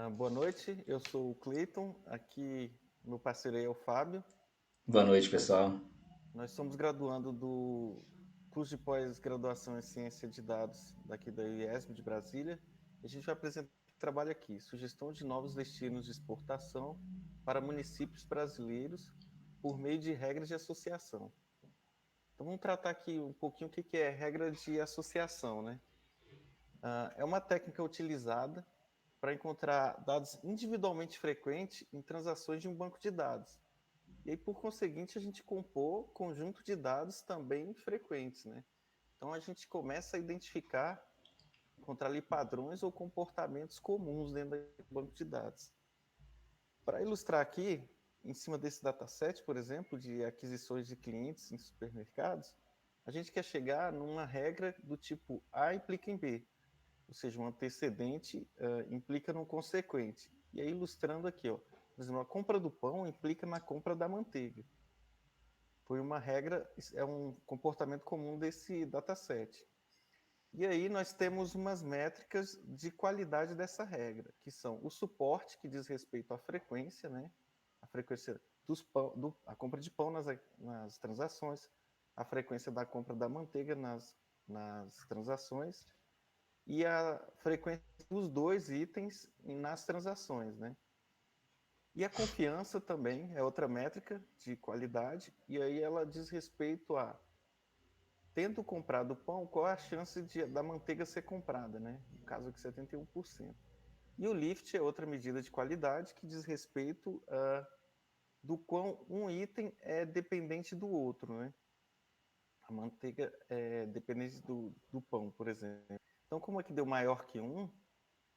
Boa noite, eu sou o Cleiton, aqui meu parceiro aí é o Fábio. Boa noite, Nós, pessoal. nós somos graduando do curso de pós-graduação em Ciência de Dados daqui da IESB de Brasília. A gente vai apresentar o trabalho aqui, sugestão de novos destinos de exportação para municípios brasileiros por meio de regras de associação. Então vamos tratar aqui um pouquinho o que é regra de associação, né? É uma técnica utilizada para encontrar dados individualmente frequentes em transações de um banco de dados. E aí, por conseguinte, a gente compor conjunto de dados também frequentes, né? Então, a gente começa a identificar, encontrar ali padrões ou comportamentos comuns dentro do banco de dados. Para ilustrar aqui, em cima desse dataset, por exemplo, de aquisições de clientes em supermercados, a gente quer chegar numa regra do tipo A implica em B, ou seja, um antecedente implica no consequente. E aí, ilustrando aqui, ó, por exemplo, a compra do pão implica na compra da manteiga. Foi uma regra, é um comportamento comum desse dataset. E aí nós temos umas métricas de qualidade dessa regra, que são o suporte, que diz respeito à frequência, né? A frequência a compra de pão nas transações, a frequência da compra da manteiga nas transações, e a frequência dos dois itens nas transações, né? E a confiança também é outra métrica de qualidade, e aí ela diz respeito a, tendo comprado o pão, qual é a chance da manteiga ser comprada, né? No caso aqui, 71%. E o lift é outra medida de qualidade que diz respeito do quão um item é dependente do outro, né? A manteiga é dependente do pão, por exemplo. Então, como aqui deu maior que um,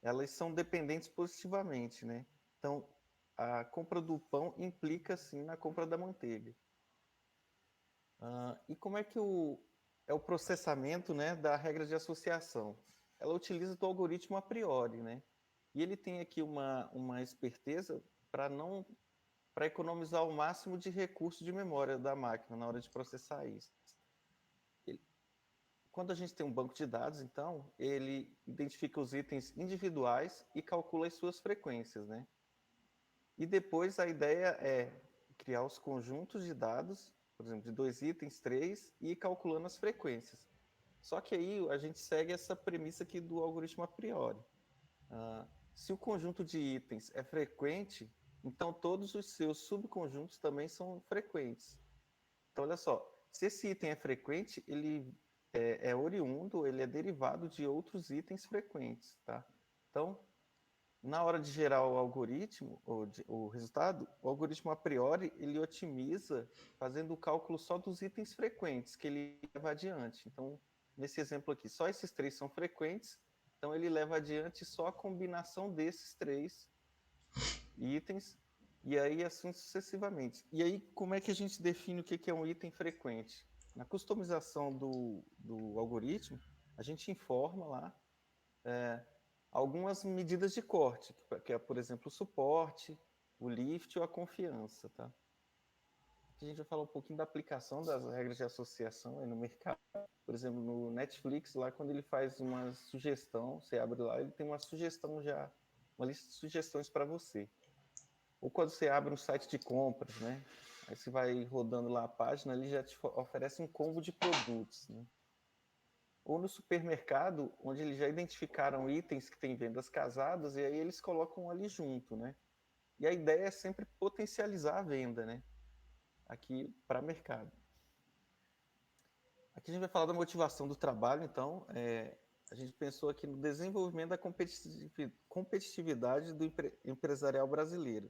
elas são dependentes positivamente, né? Então, a compra do pão implica, sim, na compra da manteiga. E como é que é o processamento, né, da regra de associação? Ela utiliza o algoritmo a priori, né? E ele tem aqui uma esperteza para economizar o máximo de recursos de memória da máquina na hora de processar isso. Quando a gente tem um banco de dados, então, ele identifica os itens individuais e calcula as suas frequências, né? E depois a ideia é criar os conjuntos de dados, por exemplo, de 2 itens, 3, e ir calculando as frequências. Só que aí a gente segue essa premissa aqui do algoritmo a priori. Se o conjunto de itens é frequente, então todos os seus subconjuntos também são frequentes. Então, olha só, se esse item é frequente, ele é oriundo, ele é derivado de outros itens frequentes, tá? Então, na hora de gerar o algoritmo, o resultado, o algoritmo a priori, ele otimiza fazendo o cálculo só dos itens frequentes que ele leva adiante. Então, nesse exemplo aqui, só esses 3 são frequentes, então ele leva adiante só a combinação desses 3 itens, e aí assim sucessivamente. E aí, como é que a gente define o que é um item frequente? Na customização do algoritmo, a gente informa lá algumas medidas de corte, que é, por exemplo, o suporte, o lift ou a confiança, tá? Aqui a gente vai falar um pouquinho da aplicação das regras de associação aí no mercado. Por exemplo, no Netflix, lá quando ele faz uma sugestão, você abre lá, ele tem uma sugestão já, uma lista de sugestões para você. Ou quando você abre um site de compras, né? Aí você vai rodando lá a página, ele já te oferece um combo de produtos, né? Ou no supermercado, onde eles já identificaram itens que têm vendas casadas, e aí eles colocam ali junto, né? E a ideia é sempre potencializar a venda, né? Aqui para mercado. Aqui a gente vai falar da motivação do trabalho, então, a gente pensou aqui no desenvolvimento da competitividade do empresarial brasileiro.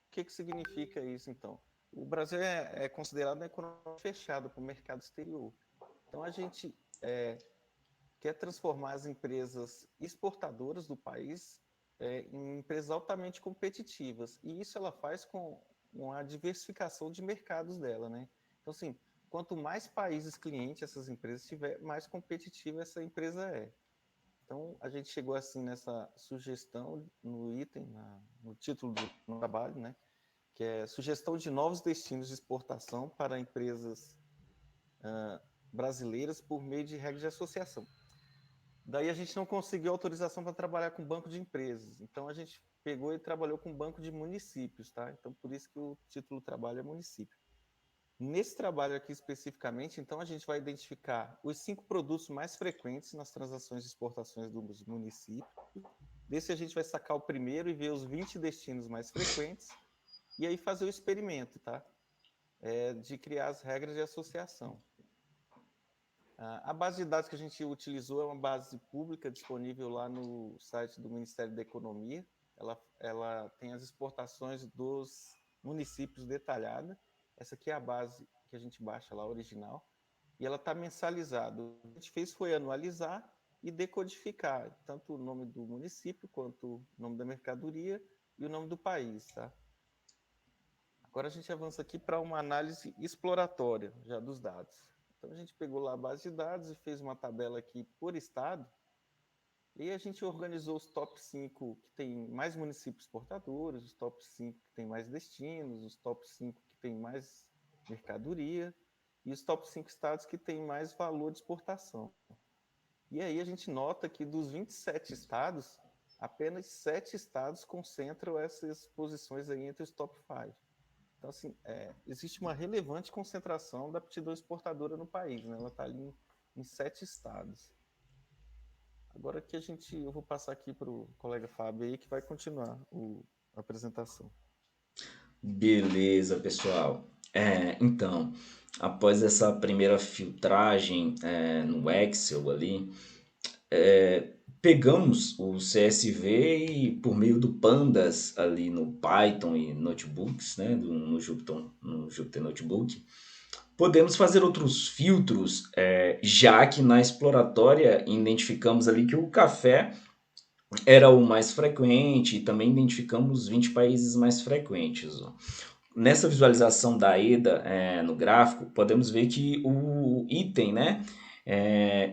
O que significa isso, então? O Brasil é considerado uma economia fechada para o mercado exterior. Então, a gente quer transformar as empresas exportadoras do país em empresas altamente competitivas. E isso ela faz com a diversificação de mercados dela, né? Então, assim, quanto mais países clientes essas empresas tiver, mais competitiva essa empresa é. Então, a gente chegou assim nessa sugestão no item, no título do trabalho, né? Que é sugestão de novos destinos de exportação para empresas brasileiras por meio de regras de associação. Daí a gente não conseguiu autorização para trabalhar com banco de empresas. Então a gente pegou e trabalhou com banco de municípios, tá? Então por isso que o título do trabalho é município. Nesse trabalho aqui especificamente, então a gente vai identificar os 5 produtos mais frequentes nas transações de exportações dos municípios. Desse a gente vai sacar o primeiro e ver os 20 destinos mais frequentes e aí fazer o experimento, tá? De criar as regras de associação. A base de dados que a gente utilizou é uma base pública disponível lá no site do Ministério da Economia. Ela tem as exportações dos municípios detalhada. Essa aqui é a base que a gente baixa lá, original. E ela está mensalizada. O que a gente fez foi anualizar e decodificar tanto o nome do município quanto o nome da mercadoria e o nome do país, tá? Agora a gente avança aqui para uma análise exploratória já dos dados. Então a gente pegou lá a base de dados e fez uma tabela aqui por estado. E a gente organizou os top 5 que tem mais municípios exportadores, os top 5 que tem mais destinos, os top 5 que tem mais mercadoria e os top 5 estados que tem mais valor de exportação. E aí a gente nota que dos 27 estados, apenas 7 estados concentram essas posições aí entre os top 5. Então, assim, existe uma relevante concentração da aptidão exportadora no país, né? Ela está ali em 7 estados. Agora que eu vou passar aqui para o colega Fábio aí, que vai continuar a apresentação. Beleza, pessoal. Então, após essa primeira filtragem no Excel ali, pegamos o CSV e por meio do Pandas ali no Python e notebooks, né, no Jupyter Notebook, podemos fazer outros filtros, já que na exploratória identificamos ali que o café era o mais frequente e também identificamos 20 países mais frequentes. Ó. Nessa visualização da EDA no gráfico, podemos ver que o item, né,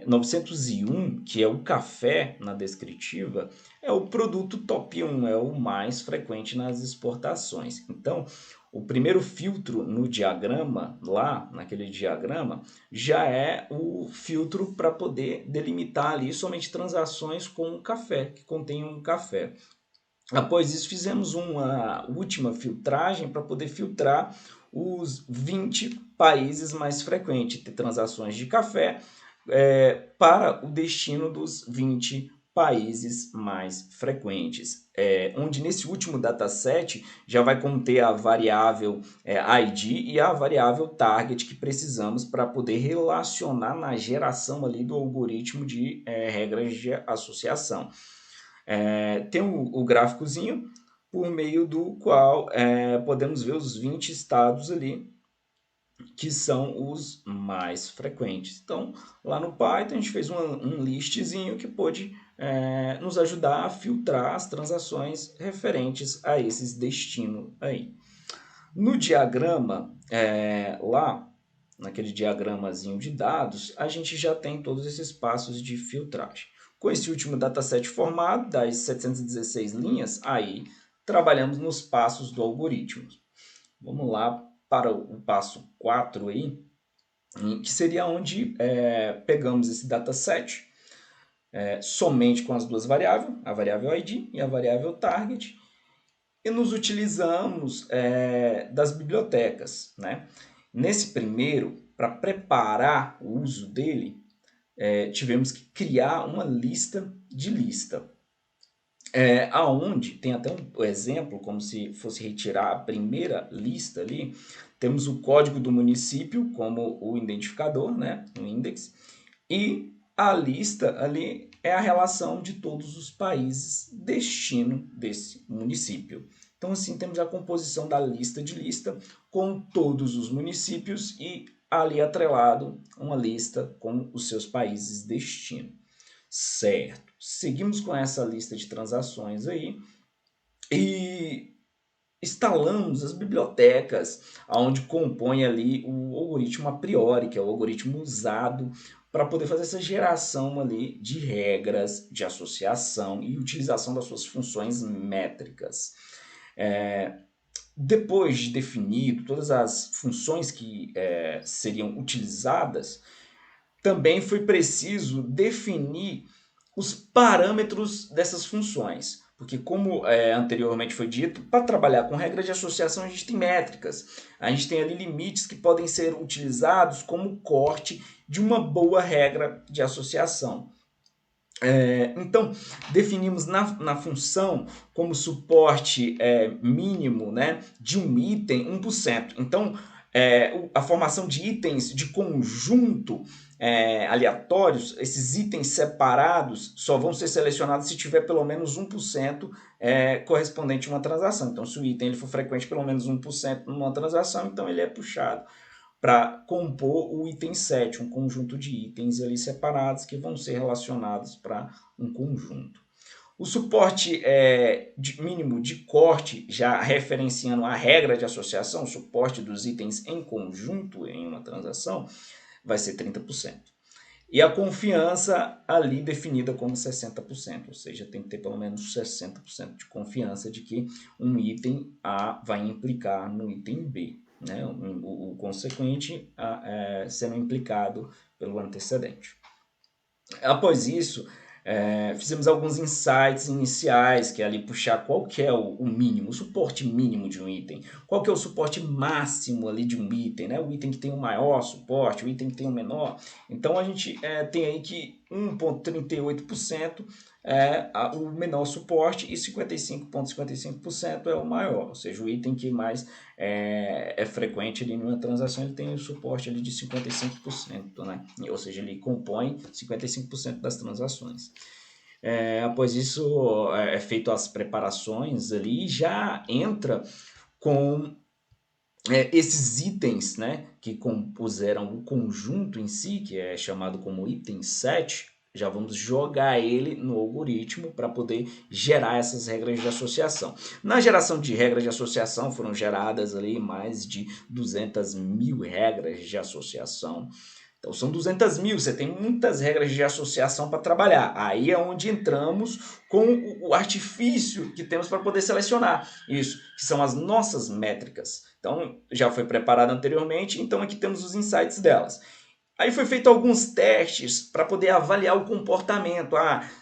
901, que é o café na descritiva, é o produto top 1, é o mais frequente nas exportações. Então, o primeiro filtro no diagrama, lá naquele diagrama, já é o filtro para poder delimitar ali somente transações com café, que contenham café. Após isso, fizemos uma última filtragem para poder filtrar os 20 países mais frequentes de transações de café para o destino dos 20 países mais frequentes. Onde nesse último dataset já vai conter a variável ID e a variável target que precisamos para poder relacionar na geração ali do algoritmo de regras de associação. Tem o gráficozinho por meio do qual podemos ver os 20 estados ali que são os mais frequentes. Então, lá no Python a gente fez um listzinho que pôde nos ajudar a filtrar as transações referentes a esses destinos aí. No diagrama, lá, naquele diagramazinho de dados, a gente já tem todos esses passos de filtragem. Com esse último dataset formado, das 716 linhas, aí trabalhamos nos passos do algoritmo. Vamos lá para o passo 4 aí, que seria onde pegamos esse dataset somente com as duas variáveis, a variável ID e a variável target, e nos utilizamos das bibliotecas. Né? Nesse primeiro, para preparar o uso dele, tivemos que criar uma lista de lista. Aonde tem até um exemplo, como se fosse retirar a primeira lista ali, temos o código do município como o identificador, né, o index, e a lista ali é a relação de todos os países destino desse município. Então, assim, temos a composição da lista de lista com todos os municípios e ali atrelado uma lista com os seus países destino. Certo. Seguimos com essa lista de transações aí e instalamos as bibliotecas onde compõe ali o algoritmo a priori, que é o algoritmo usado para poder fazer essa geração ali de regras de associação e utilização das suas funções métricas. Depois de definido todas as funções que seriam utilizadas, também foi preciso definir os parâmetros dessas funções. Porque, como anteriormente foi dito, para trabalhar com regra de associação a gente tem métricas. A gente tem ali limites que podem ser utilizados como corte de uma boa regra de associação. Então, definimos na função como suporte mínimo, né, de um item 1%. Então, a formação de itens de conjunto aleatórios, esses itens separados, só vão ser selecionados se tiver pelo menos 1% correspondente a uma transação. Então, se o item ele for frequente pelo menos 1% numa transação, então ele é puxado para compor o item 7, um conjunto de itens ali separados que vão ser relacionados para um conjunto. O suporte mínimo de corte, já referenciando a regra de associação, o suporte dos itens em conjunto em uma transação, vai ser 30%. E a confiança ali definida como 60%, ou seja, tem que ter pelo menos 60% de confiança de que um item A vai implicar no item B, né? O consequente sendo implicado pelo antecedente. Após isso, fizemos alguns insights iniciais, que é ali puxar qual que é o mínimo, o suporte mínimo de um item, qual que é o suporte máximo ali de um item, né? O item que tem o maior suporte, o item que tem o menor. Então a gente tem aí que 1,38% é o menor suporte e 55,55% é o maior, ou seja, o item que mais é frequente ali numa transação, ele tem o suporte ali de 55%, né? Ou seja, ele compõe 55% das transações. Após isso, é feito as preparações ali e já entra com esses itens, né, que compuseram o conjunto em si, que é chamado como item 7, já vamos jogar ele no algoritmo para poder gerar essas regras de associação. Na geração de regras de associação foram geradas ali mais de 200 mil regras de associação. Então são 200 mil, você tem muitas regras de associação para trabalhar. Aí é onde entramos com o artifício que temos para poder selecionar isso, que são as nossas métricas. Então já foi preparado anteriormente, então aqui temos os insights delas. Aí foi feito alguns testes para poder avaliar o comportamento.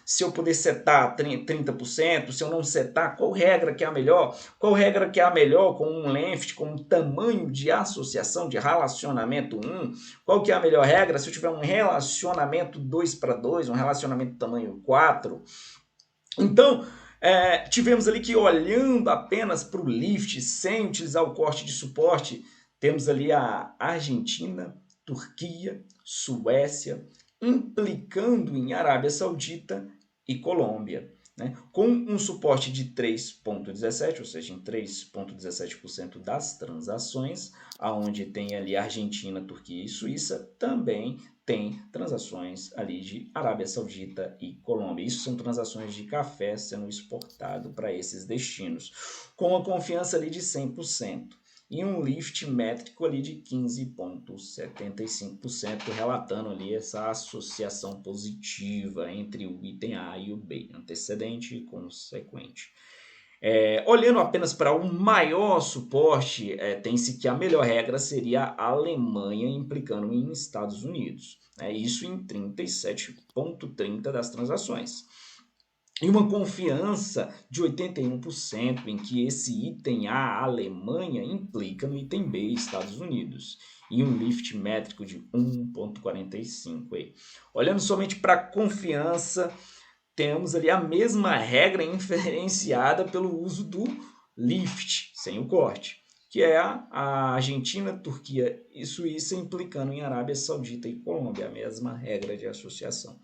Se eu puder setar 30%, se eu não setar, qual regra que é a melhor? Qual regra que é a melhor com um length, com um tamanho de associação, de relacionamento 1? Qual que é a melhor regra se eu tiver um relacionamento 2:2, um relacionamento tamanho 4? Então, tivemos ali que, olhando apenas para o lift, sem utilizar o corte de suporte, temos ali a Argentina, Turquia, Suécia, implicando em Arábia Saudita e Colômbia, né? Com um suporte de 3,17, ou seja, em 3,17% das transações, aonde tem ali Argentina, Turquia e Suíça, também tem transações ali de Arábia Saudita e Colômbia. Isso são transações de café sendo exportado para esses destinos, com a confiança ali de 100% e um lift métrico ali de 15,75%, relatando ali essa associação positiva entre o item A e o B, antecedente e consequente. Olhando apenas para o maior suporte, tem-se que a melhor regra seria a Alemanha implicando em Estados Unidos. Isso em 37,30% das transações. E uma confiança de 81% em que esse item A, Alemanha, implica no item B, Estados Unidos. E um lift métrico de 1,45. Olhando somente para a confiança, temos ali a mesma regra inferenciada pelo uso do lift, sem o corte, que é a Argentina, Turquia e Suíça implicando em Arábia Saudita e Colômbia, a mesma regra de associação.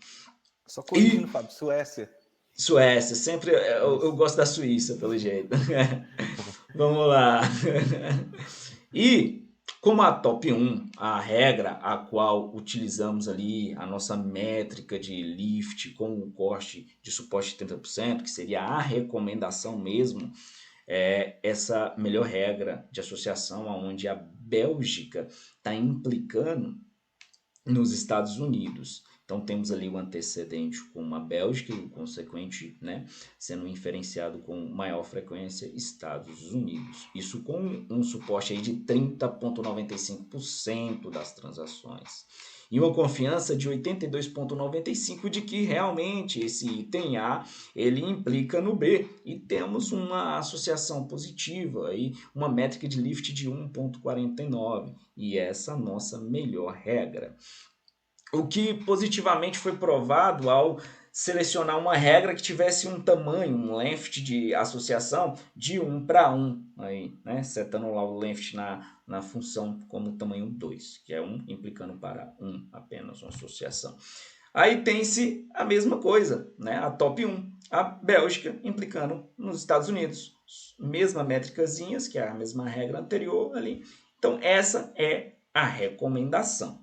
Só corrigindo, Fábio, Suécia. Suécia, sempre eu gosto da Suíça, pelo jeito. Vamos lá. E como a top 1, a regra a qual utilizamos ali a nossa métrica de lift com o corte de suporte de 30%, que seria a recomendação mesmo, essa melhor regra de associação, onde a Bélgica está implicando nos Estados Unidos. Então temos ali o antecedente com a Bélgica e o consequente, né, sendo inferenciado com maior frequência Estados Unidos. Isso com um suporte aí de 30,95% das transações. E uma confiança de 82,95% de que realmente esse item A ele implica no B. E temos uma associação positiva, aí, uma métrica de lift de 1,49. E essa é a nossa melhor regra. O que positivamente foi provado ao selecionar uma regra que tivesse um tamanho, um length de associação de 1 para 1, aí, né? Setando lá o length na função como tamanho 2, que é 1 implicando para 1 apenas, uma associação. Aí tem-se a mesma coisa, né? A top 1, a Bélgica implicando nos Estados Unidos. Mesma métricazinhas, que é a mesma regra anterior ali. Então essa é a recomendação.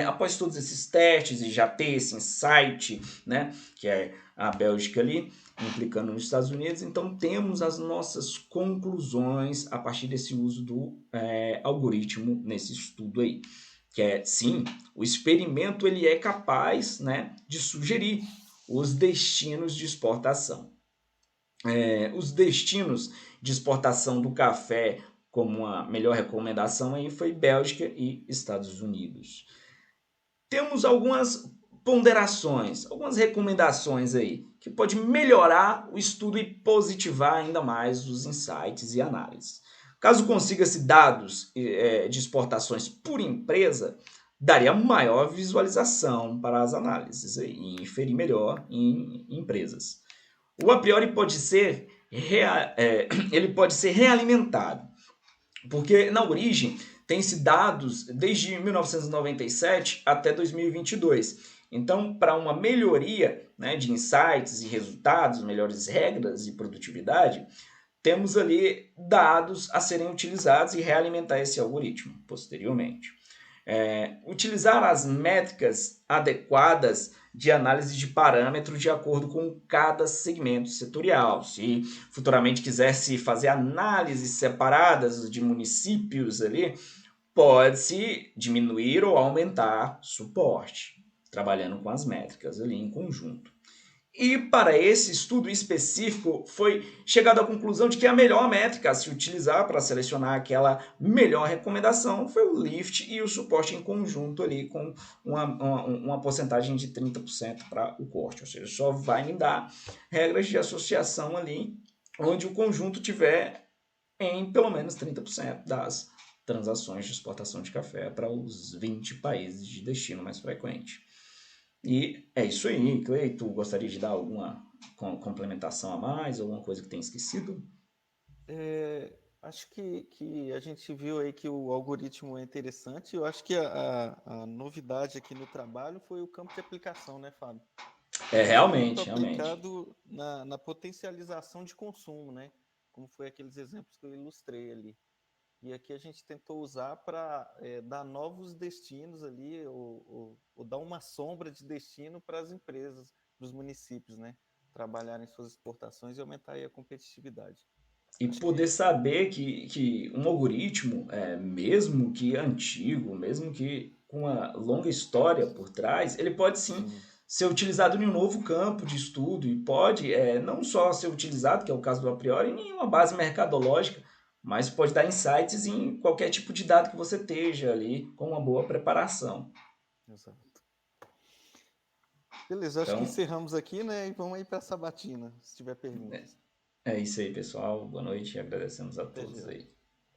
Após todos esses testes e já ter esse insight, né, que é a Bélgica ali, implicando nos Estados Unidos, então temos as nossas conclusões a partir desse uso do algoritmo nesse estudo aí. Que é, sim, o experimento ele é capaz, né, de sugerir os destinos de exportação. Os destinos de exportação do café, como uma melhor recomendação aí, foi Bélgica e Estados Unidos. Temos algumas ponderações, algumas recomendações aí, que pode melhorar o estudo e positivar ainda mais os insights e análises. Caso consiga-se dados de exportações por empresa, daria maior visualização para as análises e inferir melhor em empresas. O a priori pode ser, ele pode ser realimentado, porque na origem tem-se dados desde 1997 até 2022. Então, para uma melhoria, né, de insights e resultados, melhores regras e produtividade, temos ali dados a serem utilizados e realimentar esse algoritmo posteriormente. Utilizar as métricas adequadas de análise de parâmetros de acordo com cada segmento setorial. Se futuramente quisesse fazer análises separadas de municípios ali, pode-se diminuir ou aumentar suporte, trabalhando com as métricas ali em conjunto. E para esse estudo específico, foi chegado à conclusão de que a melhor métrica a se utilizar para selecionar aquela melhor recomendação foi o lift e o suporte em conjunto ali com uma porcentagem de 30% para o corte. Ou seja, só vai me dar regras de associação ali onde o conjunto tiver em pelo menos 30% das transações de exportação de café para os 20 países de destino mais frequente. E é isso aí, Cleito. Gostaria de dar alguma complementação a mais, alguma coisa que tenha esquecido? Acho que a gente viu aí que o algoritmo é interessante. Eu acho que a novidade aqui no trabalho foi o campo de aplicação, né, Fábio? Ele foi muito Realmente. aplicado na potencialização de consumo, né? Como foi aqueles exemplos que eu ilustrei ali. E aqui a gente tentou usar para dar novos destinos ali, ou dar uma sombra de destino para as empresas, para os municípios, né? Trabalharem suas exportações e aumentar aí a competitividade. E Acho poder que saber que um algoritmo, mesmo que antigo, mesmo que com uma longa história por trás, ele pode sim sim, ser utilizado em um novo campo de estudo e pode não só ser utilizado, que é o caso do a priori, em uma base mercadológica, mas pode dar insights em qualquer tipo de dado que você esteja ali com uma boa preparação. exato. Beleza, acho que Então, encerramos aqui, né? E vamos aí para a sabatina, se tiver perguntas. é isso aí, pessoal. Boa noite e agradecemos a Até todos já. aí.